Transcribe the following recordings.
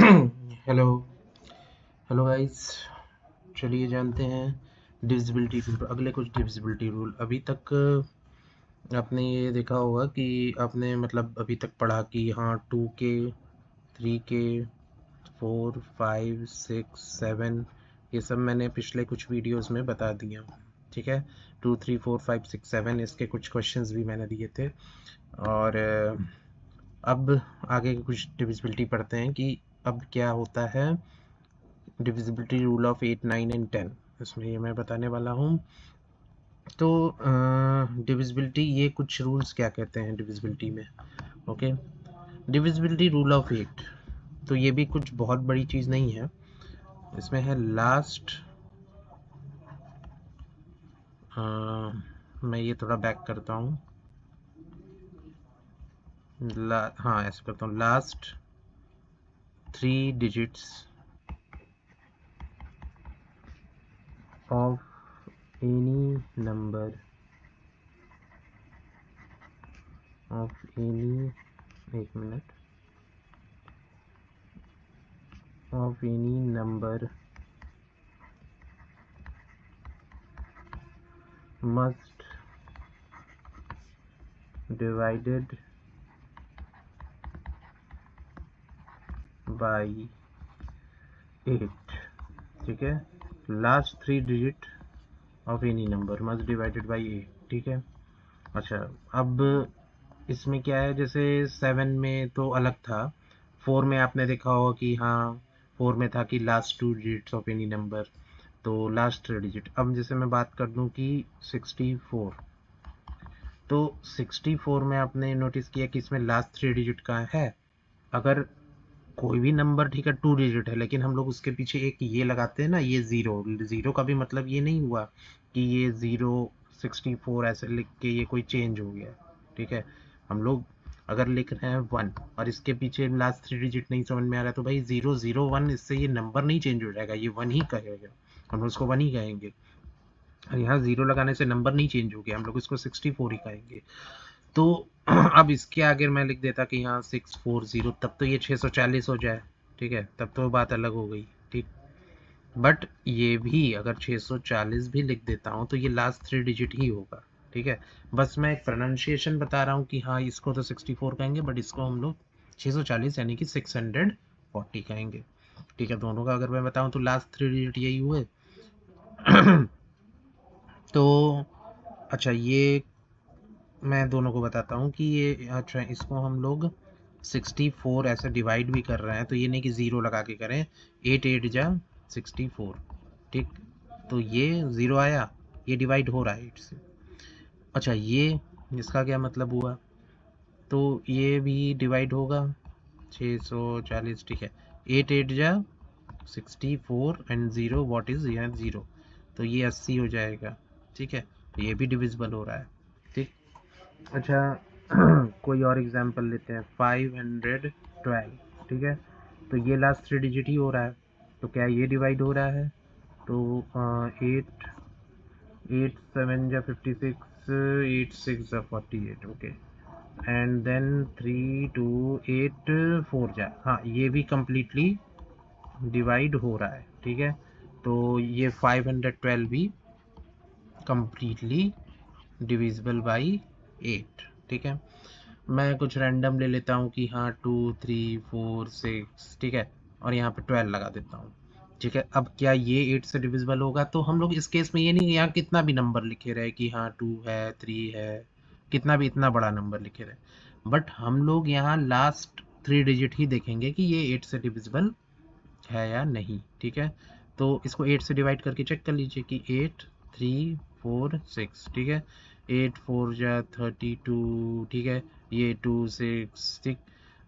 Hello hello guys. चलिए जानते हैं डिविजिबिलिटी रूल। अगले कुछ डिविजिबिलिटी रूल। अभी तक आपने ये देखा होगा कि आपने मतलब अभी तक पढ़ा कि हाँ 2k 3k 4 5 6 7 ये सब मैंने पिछले कुछ वीडियोस में बता दिया। ठीक है, 2 3 4 5 6 7 इसके कुछ क्वेश्चंस भी मैंने दिए थे। और अब आगे कुछ डिविजिबिलिटी पढ़ते हैं कि अब क्या होता है। डिविजिबिलिटी रूल ऑफ 8 9 एंड 10 इसमें ये मैं बताने वाला हूँ। तो डिविजिबिलिटी ये कुछ रूल्स क्या कहते हैं डिविजिबिलिटी में। ओके, डिविजिबिलिटी रूल ऑफ 8 तो ये भी कुछ बहुत बड़ी चीज़ नहीं है। इसमें है लास्ट मैं ये थोड़ा बैक करता हूँ। हाँ ऐसे करता हूँ, last 3 digits of any number of any एक minute of any number must divided by 8। ठीक है, last 3 digit of any number must divided by 8। ठीक है, अच्छा अब इसमें क्या है, जैसे 7 में तो अलग था, 4 में आपने देखा होगा कि हाँ 4 में था कि last 2 digits of any number, तो लास्ट 3 डिजिट। अब जैसे मैं बात कर दूं कि 64, तो 64 में आपने नोटिस किया कि इसमें लास्ट 3 डिजिट कहाँ है। अगर कोई भी नंबर ठीक है 2 डिजिट है, लेकिन हम लोग उसके पीछे एक ये लगाते हैं ना, ये ज़ीरो, ज़ीरो का भी मतलब ये नहीं हुआ कि ये 0 64 ऐसे लिख के ये कोई चेंज हो गया। ठीक है, हम लोग अगर लिख रहे हैं 1 और इसके पीछे लास्ट 3 डिजिट नहीं समझ में आ रहा है, तो भाई 0 0 1 इससे ये नंबर नहीं चेंज हो जाएगा, ये 1 ही कहेगा, हम लोग उसको 1 ही कहेंगे। और यहाँ 0 लगाने से नंबर नहीं चेंज हो गया, हम लोग इसको 64 ही कहेंगे। तो अब इसके आगे मैं लिख देता कि हाँ 640, तब तो ये 640 हो जाए। ठीक है, तब तो बात अलग हो गई। ठीक, बट ये भी अगर 640 भी लिख देता हूँ तो ये लास्ट 3 डिजिट ही होगा। ठीक है, बस मैं एक प्रोनाउंसिएशन बता रहा हूँ कि हाँ इसको तो 64 कहेंगे, बट इसको हम लोग 640 यानी कि 640 कहेंगे। ठीक है, दोनों का अगर मैं बताऊँ तो लास्ट 3 डिजिट यही हुए। तो अच्छा, ये मैं दोनों को बताता हूँ कि ये अच्छा इसको हम लोग 64 ऐसे डिवाइड भी कर रहे हैं, तो ये नहीं कि ज़ीरो लगा के करें। 8 8 जा 64। ठीक, तो ये ज़ीरो आया, ये डिवाइड हो रहा है 8 से। अच्छा, ये इसका क्या मतलब हुआ, तो ये भी डिवाइड होगा 640। ठीक है, 8 8 जा 64 एंड ज़ीरो व्हाट इज़ यहाँ ज़ीरो, तो ये 80 हो जाएगा। ठीक है, तो ये भी डिविजिबल हो रहा है। ठीक, अच्छा कोई और एग्जांपल लेते हैं, 512। ठीक है, तो ये लास्ट 3 डिजिट ही हो रहा है, तो क्या ये डिवाइड हो रहा है, तो 8 8 7 जा 56, 8 6 जा 48। ओके, एंड देन 3 2 8 4 जा, हाँ ये भी कम्प्लीटली डिवाइड हो रहा है। ठीक है, तो ये 512 भी कम्प्लीटली डिविजिबल बाई 8। ठीक है, मैं कुछ रैंडम ले लेता हूँ कि हाँ 2 3 4 6। ठीक है, और यहाँ पे 12 लगा देता हूँ। ठीक है, अब क्या ये 8 से डिविजिबल होगा, तो हम लोग इस केस में ये नहीं, यहाँ कितना भी नंबर लिखे रहे कि हाँ 2 है 3 है, कितना भी इतना बड़ा नंबर लिखे रहे, बट हम लोग यहाँ लास्ट 3 डिजिट ही देखेंगे कि ये 8 से डिविजिबल है या नहीं। ठीक है, तो इसको 8 से डिवाइड करके चेक कर लीजिए कि 8 3 4 6। ठीक है, 8 4 जा 32। ठीक है, ये 2 6 ठीक,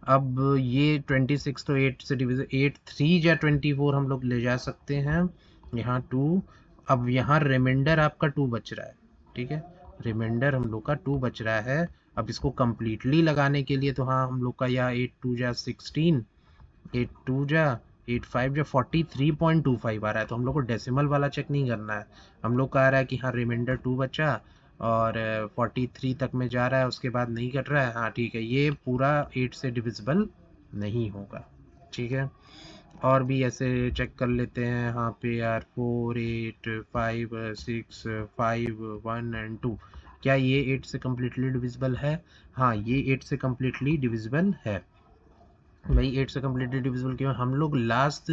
अब ये 26 तो 8 से डिविजन, 8 3 जा 24 हम लोग ले जा सकते हैं, यहाँ 2। अब यहाँ रिमाइंडर आपका 2 बच रहा है। ठीक है, रिमाइंडर हम लोग का 2 बच रहा है। अब इसको कंप्लीटली लगाने के लिए तो हाँ हम लोग का यहाँ 8 2 जा 16, 8 2 जा 8 5 जा 43.25 आ रहा है, तो हम लोग को डेसिमल वाला चेक नहीं करना है। हम लोग का आ रहा है कि हाँ रिमाइंडर 2 बचा और 43 तक में जा रहा है, उसके बाद नहीं कट रहा है। हाँ ठीक है, ये पूरा 8 से डिविजिबल नहीं होगा। ठीक है, और भी ऐसे चेक कर लेते हैं यहाँ पे यार, 4 8 5 6 5 1 एंड 2, क्या ये 8 से कम्प्लीटली डिविजिबल है? हाँ, ये 8 से कम्प्लीटली डिविजिबल है भाई। 8 से कम्प्लीटली डिविजिबल क्यों? हम लोग लास्ट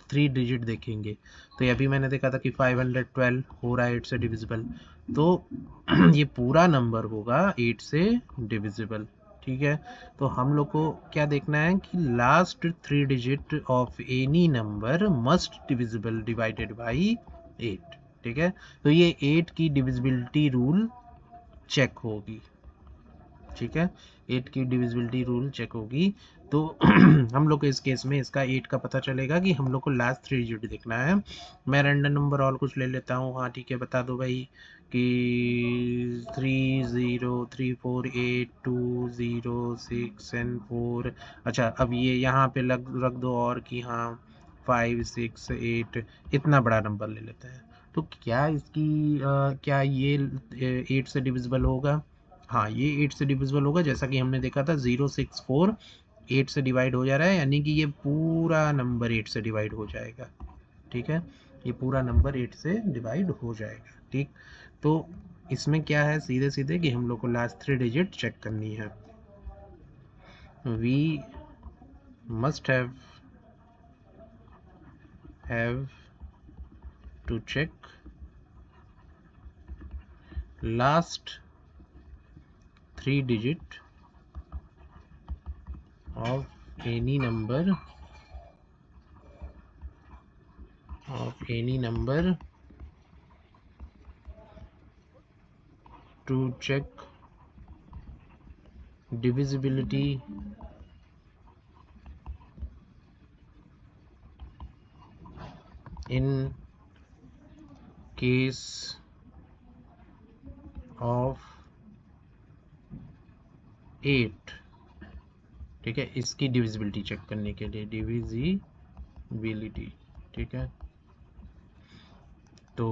3 डिजिट देखेंगे, तो ये अभी मैंने देखा था कि 512 हो रहा है 8 से डिविजिबल, तो ये पूरा नंबर होगा 8 से डिविजिबल। ठीक है, तो हम लोग को क्या देखना है कि last 3 digit of any number must divisible divided by 8। ठीक है, तो ये 8 की डिविजिबिलिटी रूल चेक होगी। ठीक है, 8 की डिविजिबिलिटी रूल चेक होगी, तो हम लोग को इस केस में इसका 8 का पता चलेगा कि हम लोग को लास्ट 3 डिजिट देखना है। मैं रैंडम नंबर और कुछ ले लेता हूँ। हाँ ठीक है, बता दो भाई कि 3034820 एंड 4। अच्छा, अब ये यहाँ पे रख दो और कि हाँ 5 6 8, इतना बड़ा नंबर ले लेते हैं। तो क्या इसकी क्या ये 8 से डिविजिबल होगा? हाँ, ये 8 से डिविजिबल होगा, जैसा कि हमने देखा था 064 8 से डिवाइड हो जा रहा है, यानी कि ये पूरा नंबर 8 से डिवाइड हो जाएगा। ठीक है, ये पूरा नंबर 8 से डिवाइड हो जाएगा। ठीक, तो इसमें क्या है, सीधे सीधे कि हम लोग को लास्ट 3 डिजिट चेक करनी है। We must have to check last 3 digit of any number to check divisibility in case of 8। ठीक है, इसकी डिविजिबिलिटी चेक करने के लिए, डिविजिबिलिटी। ठीक है, तो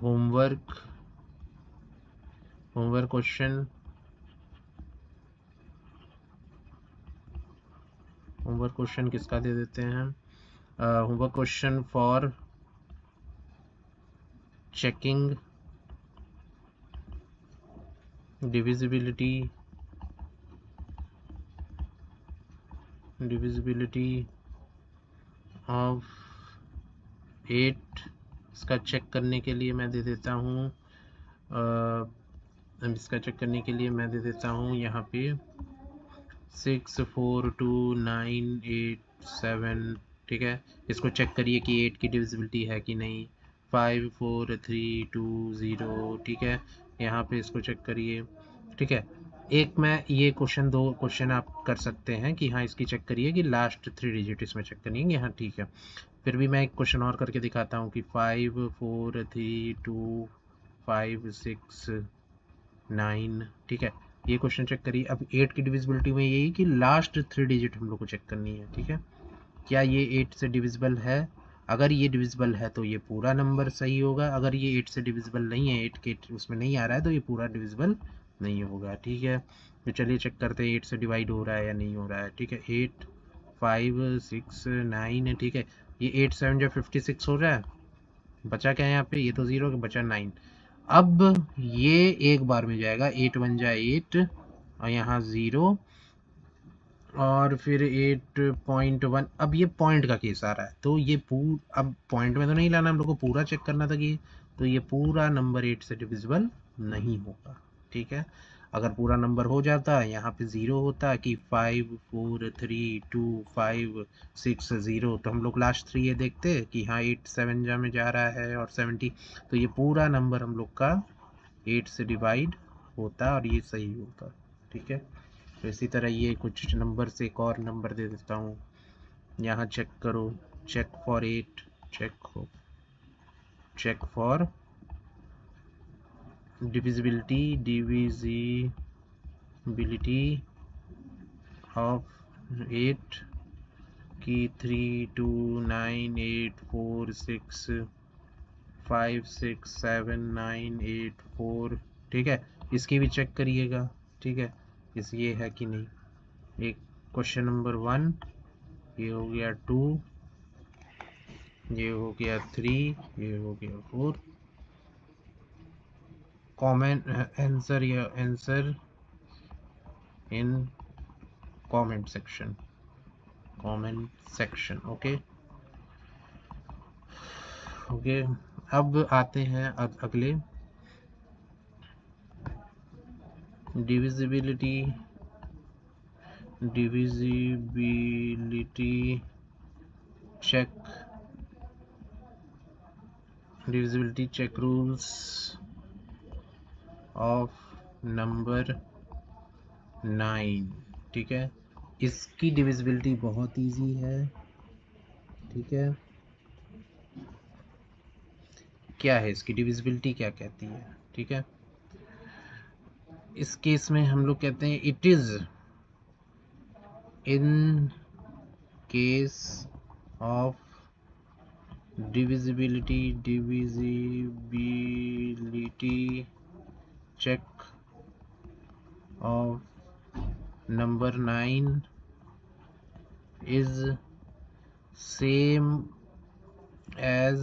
होमवर्क क्वेश्चन, होमवर्क क्वेश्चन किसका दे देते हैं? Homework question for checking divisibility of 8, इसका चेक करने के लिए मैं दे देता हूँ इसका चेक करने के लिए मैं दे देता हूँ यहाँ पे 6429887। ठीक है, इसको चेक करिए कि 8 की डिविजिबिलिटी है कि नहीं। 54320। ठीक है, यहाँ पे इसको चेक करिए। ठीक है, एक मैं ये क्वेश्चन, 2 क्वेश्चन आप कर सकते हैं कि हाँ इसकी चेक करिए कि लास्ट 3 डिजिट इसमें चेक करिए। हाँ ठीक है, फिर भी मैं एक क्वेश्चन और करके दिखाता हूँ कि 5432569। ठीक है, ये क्वेश्चन चेक करिए। अब 8 की डिविजिबिलिटी में यही कि लास्ट 3 डिजिट हम लोग को चेक करनी है। ठीक है, क्या ये 8 से डिविजिबल है? अगर ये डिविजिबल है तो ये पूरा नंबर सही होगा, अगर ये 8 से डिविजिबल नहीं है, 8 के उसमें नहीं आ रहा है, तो ये पूरा डिविजिबल नहीं होगा। ठीक है, तो चलिए चेक करते हैं 8 से डिवाइड हो रहा है या नहीं हो रहा है। ठीक है, 8 5 6 9। ठीक है, ये 8 7 जो 56 हो रहा है, बचा क्या है यहाँ पे? ये तो 0 बचा 9। अब ये एक बार में जाएगा, 8 1 जा 8 और यहाँ 0 और फिर 8.1। अब ये पॉइंट का केस आ रहा है, तो ये अब पॉइंट में तो नहीं लाना, हम लोग को पूरा चेक करना था कि, तो ये पूरा नंबर 8 से डिविजिबल नहीं होगा। ठीक है, अगर पूरा नंबर हो जाता यहाँ पे 0 होता कि 5432560, तो हम लोग लास्ट 3 ये देखते कि हाँ 8 7 जा में जा रहा है और 70, तो ये पूरा नंबर हम लोग का 8 से डिवाइड होता और ये सही होता। ठीक है, तो इसी तरह ये कुछ नंबर से एक और नंबर दे देता हूँ। यहाँ चेक करो, check for 8, check for divisibility of 8 की 32984656798 ठीक है, इसकी भी चेक करिएगा। ठीक है, इस ये है कि नहीं। एक क्वेश्चन नंबर 1 ये हो गया 2, ये हो गया 3, ये हो गया 4। कॉमेंट आंसर या answer in comment section, okay. Okay, अब आते हैं अगले, divisibility check rules of number 9। ठीक है, इसकी डिविजिबिलिटी बहुत इजी है। ठीक है, क्या है इसकी डिविजिबिलिटी, क्या कहती है? ठीक है, इस केस में हम लोग कहते हैं it is in case of divisibility check of number 9 is same as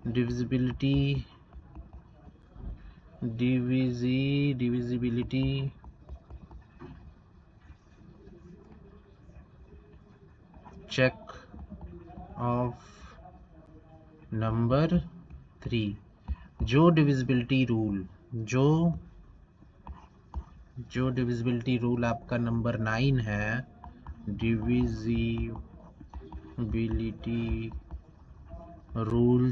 divisibility check of number 3। जो डिविजिबिलिटी रूल आपका नंबर 9 है, डिविजिबिलिटी रूल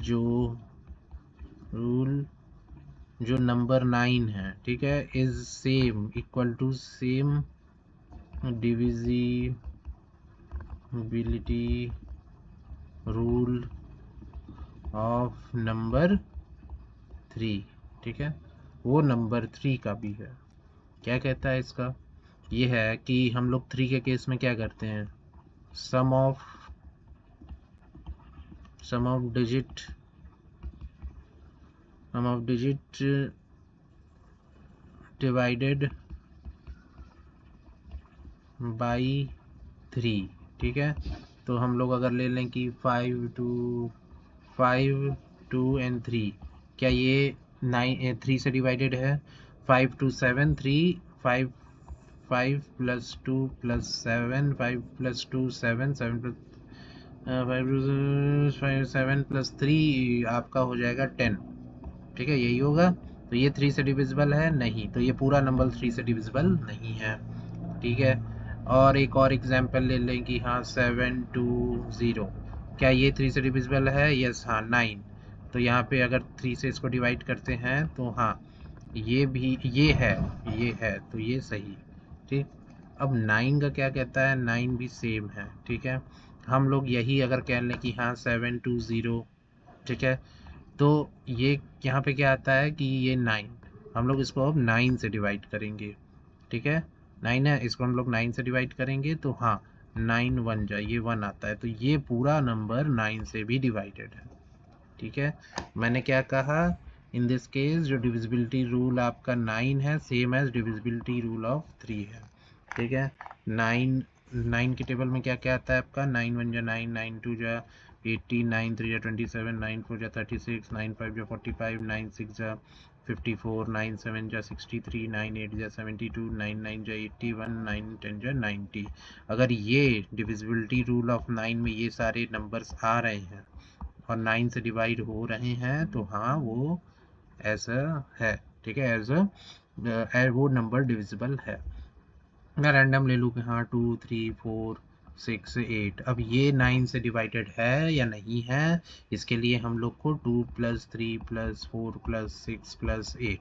जो नंबर 9 है, ठीक है, is same, equal to same divisibility rule of number 3। ठीक है, वो नंबर 3 का भी है। क्या कहता है इसका? ये है कि हम लोग 3 के केस में क्या करते हैं, सम ऑफ डिजिट डिवाइडेड बाई 3। ठीक है, तो हम लोग अगर ले लें कि 5, 2 एंड 3, क्या ये 3 से डिवाइडेड है? 5 2 7 3, 5 plus 2 plus 7, 5 plus 2 7, 7 plus 7 plus 3 आपका हो जाएगा 10। ठीक है, यही होगा। तो ये 3 से डिविजिबल है? नहीं। तो ये पूरा नंबर 3 से डिविजिबल नहीं है। ठीक है, और एक और एग्जांपल ले लें कि हाँ 7 2 0, क्या ये 3 से डिविजिबल है? यस, हाँ 9। तो यहाँ पे अगर 3 से इसको डिवाइड करते हैं तो हाँ ये भी ये है, तो ये सही। ठीक, अब 9 का क्या कहता है? 9 भी सेम है। ठीक है, हम लोग यही अगर कह लें कि हाँ 7 2 0, ठीक है, तो ये यहाँ पे क्या आता है कि ये 9, हम लोग इसको अब 9 से डिवाइड करेंगे। ठीक है, 9 है, इसको हम लोग 9 से डिवाइड करेंगे तो हाँ 9 1 जा, ये 1 आता है, तो ये पूरा नंबर 9 से भी डिवाइडेड है। ठीक है, मैंने क्या कहा? इन दिस केस जो डिविजिबिलिटी रूल आपका 9 है, same as divisibility rule of 3 है। ठीक है, 9 के टेबल में क्या क्या आता है आपका? 9 1 जा 9, 9 2 जा 18, 9 3 जा 27, 9 4 जा 36, 9 5 जा 45, 9 6 जा 54, 9 7 जा 63, 9 8 जा 72, 9 9 जा 81, 9 10 जा 90। अगर ये डिविजिबिलिटी रूल ऑफ 9 में ये सारे नंबर्स आ रहे हैं और 9 से डिवाइड हो रहे हैं तो हाँ वो ऐसा है। ठीक है, वो नंबर डिविजिबल है। मैं रैंडम ले लूँ कि हाँ 2 3 4 6 8, अब ये 9 से डिवाइडेड है या नहीं है, इसके लिए हम लोग को 2 प्लस 3 प्लस 4 प्लस 6 प्लस 8,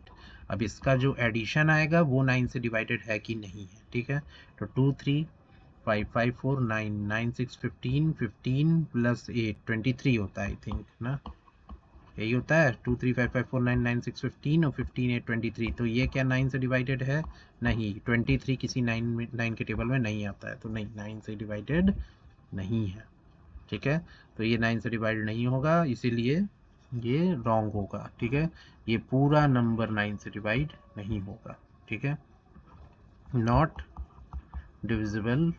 अब इसका जो एडिशन आएगा वो 9 से डिवाइडेड है कि नहीं है। ठीक है, तो 2 3 5 5 4 9 9 6 15 15 प्लस 8 23 होता है आई थिंक ना, यही होता है। 2 3 5 5 4 9 9 6 15 और 15 8 23, तो ये क्या 9 से डिवाइडेड है? नहीं, 23 किसी 9 के टेबल में नहीं आता है, तो नहीं 9 से डिवाइडेड नहीं है। ठीक है, तो ये 9 से डिवाइडेड नहीं होगा, इसीलिए ये रॉन्ग होगा। ठीक है, ये पूरा नंबर 9 से डिवाइड नहीं होगा। ठीक है, नॉट डिविजिबल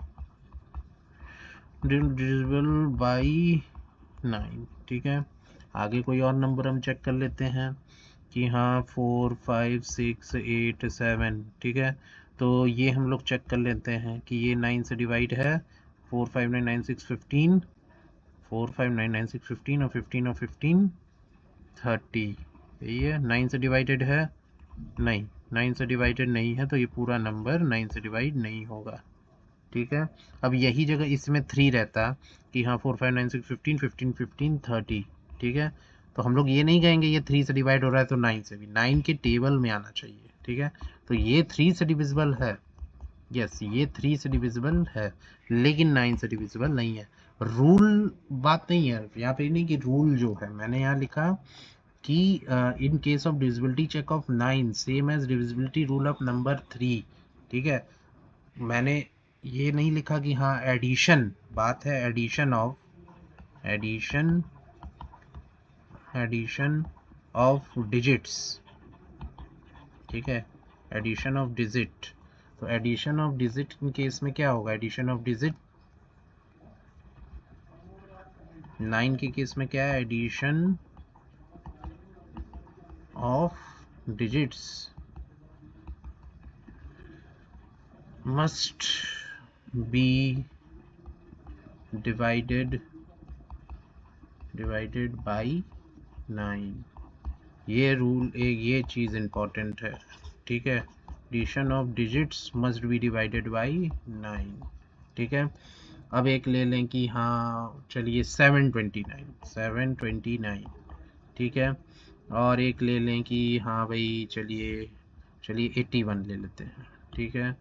डिविजिबल बाई 9, ठीक है। आगे कोई और नंबर हम चेक कर लेते हैं कि हाँ 4 5 6 8 7, ठीक है। तो ये हम लोग चेक कर लेते हैं कि ये 9 से डिवाइड है। 4 5 9 9 6 15, 4 5 9 9 6 15 और 15 और 15 30, यही है। 9 से डिवाइडेड है नहीं, 9 से डिवाइडेड नहीं है, तो ये पूरा नंबर 9 से डिवाइड नहीं होगा, ठीक है। अब यही जगह इसमें 3 रहता कि हाँ 4 5 9 6 15 15 15 30, ठीक है। तो हम लोग ये नहीं कहेंगे ये 3 से डिवाइड हो रहा है तो 9 से भी, 9 के टेबल में आना चाहिए, ठीक है। तो ये 3 से डिविजिबल है, यस ये 3 से डिविजिबल है, लेकिन 9 से डिविजिबल नहीं है। रूल बात नहीं है यहाँ पे, नहीं कि रूल जो है मैंने यहाँ लिखा कि in case of divisibility check of 9 same as divisibility rule of number 3, ठीक है। मैंने ये नहीं लिखा कि हाँ एडिशन, बात है एडिशन एडिशन ऑफ डिजिट्स, ठीक है, एडिशन ऑफ डिजिट। तो एडिशन ऑफ डिजिट के केस में क्या होगा, एडिशन ऑफ डिजिट 9 के केस में क्या है, addition of digits must be divided by 9। ये रूल ये चीज़ इम्पोर्टेंट है, ठीक है। Addition of digits must be divided by 9, ठीक है। अब एक ले लें कि हाँ चलिए 729, ठीक है। और एक ले लें कि हाँ भाई चलिए 81 ले लेते हैं, ठीक है।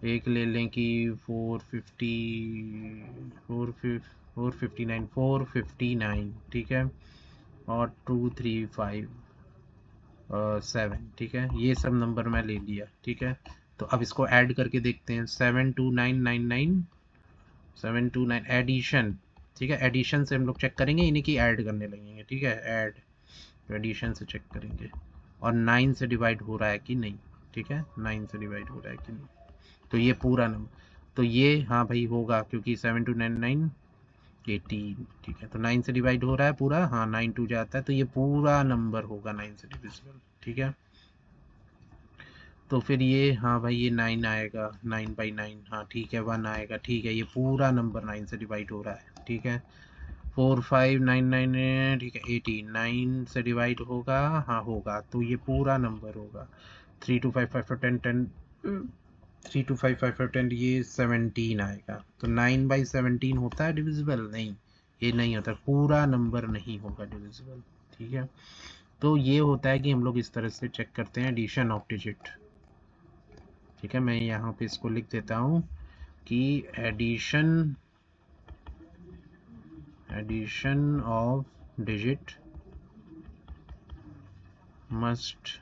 एक ले लें कि 459, ठीक है। और 235 7, ठीक है। ये सब नंबर मैं ले लिया, ठीक है। तो अब इसको ऐड करके देखते हैं, 72999 729 एडिशन, ठीक है। एडिशन से हम लोग चेक करेंगे, इन्हीं की ऐड करने लगेंगे, ठीक है। ऐड, तो एडिशन से चेक करेंगे और 9 से डिवाइड हो रहा है कि नहीं, ठीक है। 9 से डिवाइड हो रहा है कि नहीं, तो ये पूरा नंबर, तो ये हाँ भाई होगा क्योंकि 7299 18, ठीक है। तो 9 से डिवाइड हो रहा है पूरा, हाँ 9 2 जाता है, तो ये पूरा नंबर होगा 9 से डिविजिबल, ठीक है। तो फिर ये हाँ भाई ये 9 आएगा, 9/9, हाँ ठीक है, 1 आएगा, ठीक है। ये पूरा नंबर 9 से डिवाइड हो रहा है, ठीक है। 4599, ठीक है। 18 9 से डिवाइड होगा, हाँ होगा, तो ये पूरा नंबर होगा। 3 2 5 5 10 3 2 5 5 10, ये 17 आएगा। तो 9/17 होता है डिविजिबल, नहीं ये नहीं होता, पूरा नंबर नहीं होगा डिविजिबल, ठीक है। तो ये होता है कि हम लोग इस तरह से चेक करते हैं एडिशन ऑफ डिजिट, ठीक है। मैं यहाँ पे इसको लिख देता हूँ कि addition of digit must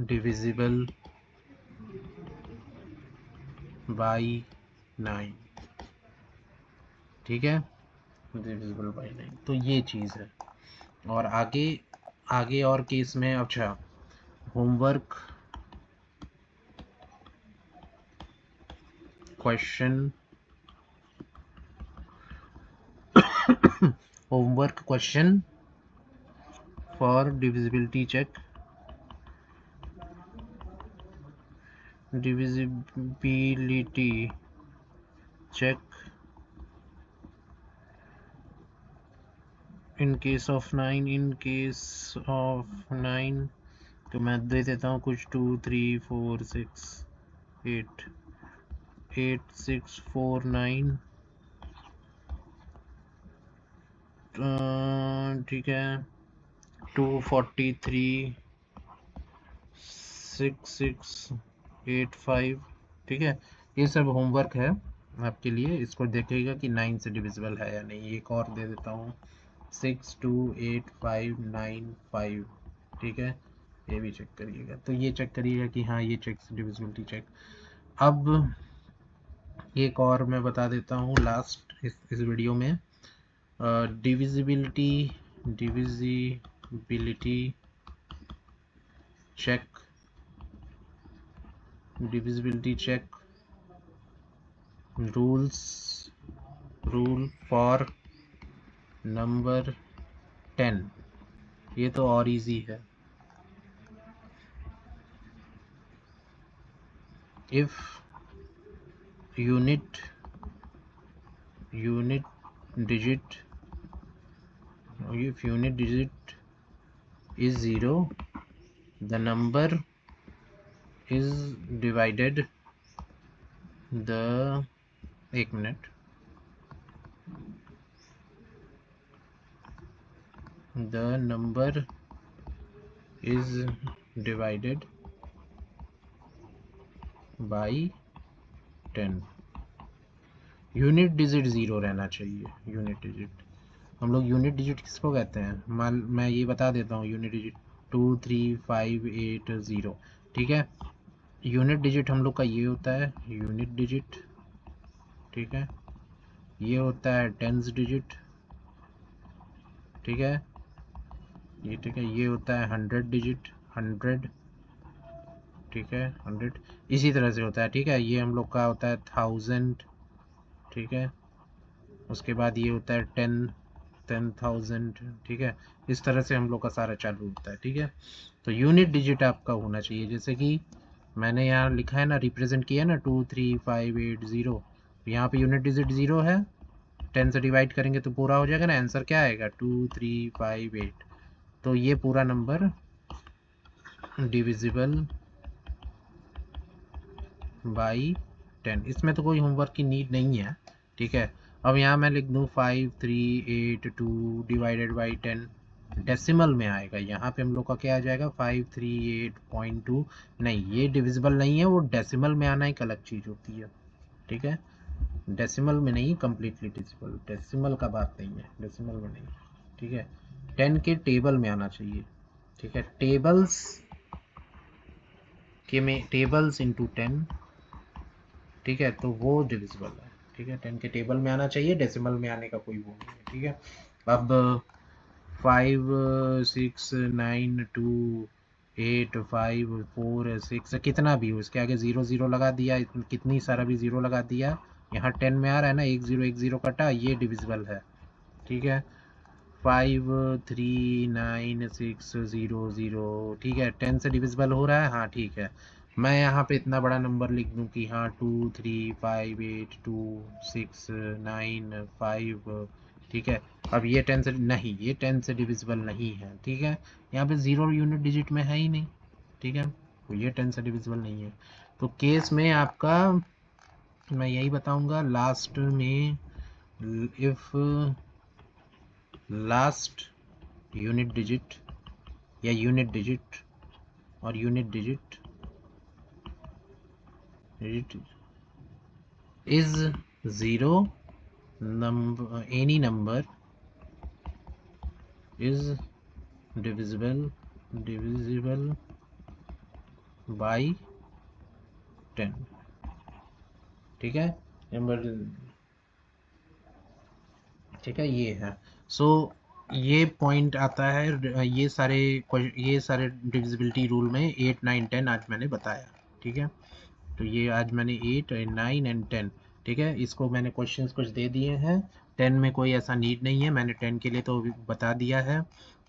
divisible by 9, ठीक है, डिविजिबल बाई 9। तो ये चीज़ है। और आगे और केस में, अच्छा homework question for divisibility check, in case of 9, तो मैं दे देता हूँ कुछ 2 3 4 6 8 8 6 4 9, ठीक है। 243 6 6 8 5, ठीक है। ये सब होमवर्क है आपके लिए, इसको देखिएगा कि 9 से डिविजिबल है या नहीं। एक और दे देता हूँ 6 2 8 5 9 5, ठीक है। ये भी चेक करिएगा, तो ये चेक करिएगा कि हाँ ये चेक डिविजिबिलिटी चेक। अब एक और मैं बता देता हूँ लास्ट इस वीडियो में, divisibility check rules rule for number 10, ये तो और इजी है। If unit digit is 0, the number is divided the एक मिनट, the number is divided by 10। Unit digit 0 रहना चाहिए। यूनिट डिजिट, हम लोग यूनिट डिजिट किसको कहते हैं, मैं ये बता देता हूँ। यूनिट डिजिट 23580, ठीक है। यूनिट डिजिट हम लोग का ये होता है यूनिट डिजिट, ठीक है। ये होता है टेंस डिजिट, ठीक है। ये ठीक है, ये होता है 100 डिजिट, 100, ठीक है, 100 इसी तरह से होता है, ठीक है। ये हम लोग का होता है 1000, ठीक है। उसके बाद ये होता है 10,000, ठीक है। इस तरह से हम लोग का सारा चालू होता है, ठीक है। तो यूनिट डिजिट आपका होना चाहिए, जैसे कि मैंने यहाँ लिखा है ना, रिप्रेजेंट किया ना 23580, यहाँ पे यूनिट डिजिट 0 है, 10 से डिवाइड करेंगे तो पूरा हो जाएगा ना, आंसर क्या आएगा 2358। तो ये पूरा नंबर डिविजिबल बाई 10, इसमें तो कोई होमवर्क की नीड नहीं है, ठीक है। अब यहाँ मैं लिख दूँ 5382 डिवाइडेड बाई 10, डेसिमल में आएगा। यहाँ पे हम लोग का क्या आ जाएगा 538.2, नहीं ये डिविजिबल नहीं है, वो डेसिमल में आना एक अलग चीज़ होती है, ठीक है। डेसिमल में नहीं, कम्प्लीटली डिविजिबल, डेसिमल का बात नहीं है, डेसिमल में नहीं, ठीक है। 10 के टेबल में आना चाहिए, ठीक है। टेबल्स के में टेबल्स इंटू 10, ठीक है, तो वो डिविजिबल है, ठीक है। 10 के टेबल में आना चाहिए, डेसिमल में आने का कोई वो नहीं है, ठीक है। अब 56928546 कितना भी हो, इसके आगे 0 0 लगा दिया, कितनी सारा भी 0 लगा दिया, यहाँ 10 में आ रहा है ना, 1 0 1 0 कटा, ये डिविजिबल है, ठीक है। 539600, ठीक है, 10 से डिविजिबल हो रहा है, हाँ ठीक है। मैं यहाँ पे इतना बड़ा नंबर लिख दूँ कि हाँ 23582695, ठीक है। अब ये 10 से नहीं, ये 10 से डिविजिबल नहीं है, ठीक है। यहाँ पे 0 यूनिट डिजिट में है ही नहीं, ठीक है, तो ये 10 से डिविजिबल नहीं है। तो केस में आपका मैं यही बताऊंगा, लास्ट में इफ लास्ट यूनिट डिजिट या यूनिट डिजिट और unit digit is 0, any number is divisible by 10, ठीक है। नंबर, ठीक है, ये है। सो ये पॉइंट आता है, ये सारे डिविजिबिलिटी रूल में 8 9 10 आज मैंने बताया, ठीक है। तो ये आज मैंने 8 9 एंड 10, ठीक है, इसको मैंने क्वेश्चंस कुछ दे दिए हैं। 10 में कोई ऐसा नीड नहीं है, मैंने 10 के लिए तो बता दिया है,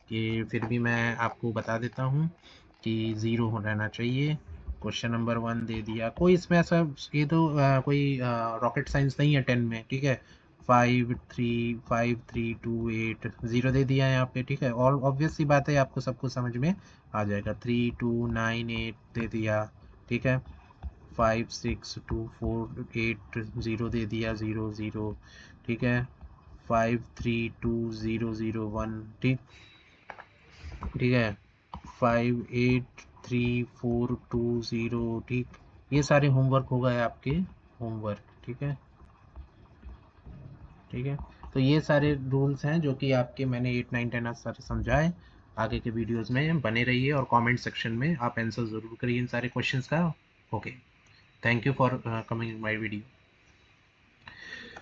कि फिर भी मैं आपको बता देता हूँ कि 0 रहना चाहिए। क्वेश्चन नंबर 1 दे दिया, कोई इसमें ऐसा ये तो कोई रॉकेट साइंस नहीं है 10 में, ठीक है। 535280 0 दे दिया है यहाँ पे, ठीक है। और ऑब्वियस सी बात है, आपको सब कुछ समझ में आ जाएगा। 3298 दे दिया, ठीक है। 56248 दे दिया, 0 0, ठीक है। 532001, ठीक, ठीक है। 583420, ठीक। ये सारे होमवर्क हो गए आपके, होमवर्क, ठीक है, ठीक है। तो ये सारे रूल्स हैं जो कि आपके मैंने 8 9 10 सारे समझाए। आगे के वीडियोस में बने रहिए और कमेंट सेक्शन में आप आंसर ज़रूर करिए इन सारे क्वेश्चंस का। Okay, thank you for coming my video.